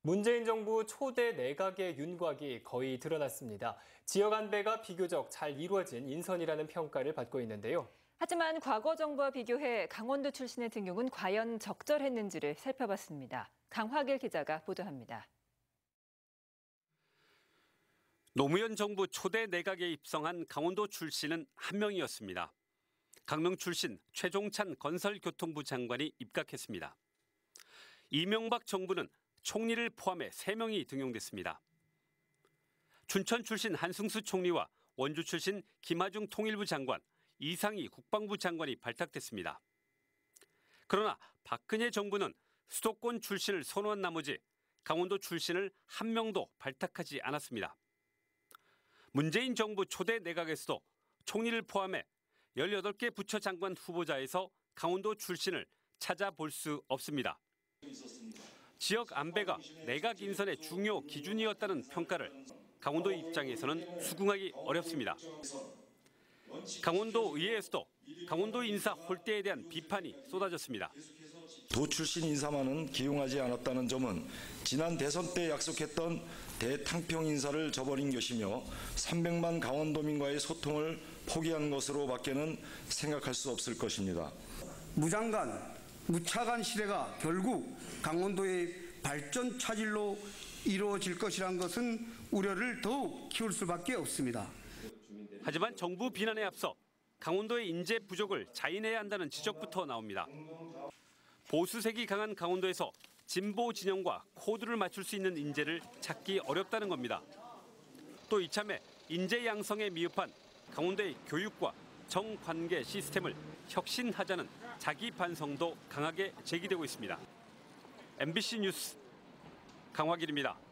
문재인 정부 초대 내각의 윤곽이 거의 드러났습니다. 지역 안배가 비교적 잘 이루어진 인선이라는 평가를 받고 있는데요. 하지만 과거 정부와 비교해 강원도 출신의 등용은 과연 적절했는지를 살펴봤습니다. 강화길 기자가 보도합니다. 노무현 정부 초대 내각에 입성한 강원도 출신은 한 명이었습니다. 강릉 출신 최종찬 건설교통부 장관이 입각했습니다. 이명박 정부는 총리를 포함해 3명이 등용됐습니다. 춘천 출신 한승수 총리와 원주 출신 김하중 통일부 장관, 이상희 국방부 장관이 발탁됐습니다. 그러나 박근혜 정부는 수도권 출신을 선호한 나머지 강원도 출신을 한 명도 발탁하지 않았습니다. 문재인 정부 초대 내각에서도 총리를 포함해 18개 부처 장관 후보자에서 강원도 출신을 찾아볼 수 없습니다. 지역 안배가 내각 인선의 중요 기준이었다는 평가를 강원도 입장에서는 수긍하기 어렵습니다. 강원도 의회에서도 강원도 인사 홀대에 대한 비판이 쏟아졌습니다. 도 출신 인사만은 기용하지 않았다는 점은 지난 대선 때 약속했던 대탕평 인사를 저버린 것이며 300만 강원도민과의 소통을 포기한 것으로밖에는 생각할 수 없을 것입니다. 무장관, 무차관 시대가 결국 강원도의 발전 차질로 이루어질 것이란 것은 우려를 더욱 키울 수밖에 없습니다. 하지만 정부 비난에 앞서 강원도의 인재 부족을 자인해야 한다는 지적부터 나옵니다. 보수색이 강한 강원도에서 진보 진영과 코드를 맞출 수 있는 인재를 찾기 어렵다는 겁니다. 또 이참에 인재 양성에 미흡한 강원도의 교육과 정관계 시스템을 혁신하자는 자기 반성도 강하게 제기되고 있습니다. MBC 뉴스 강화길입니다.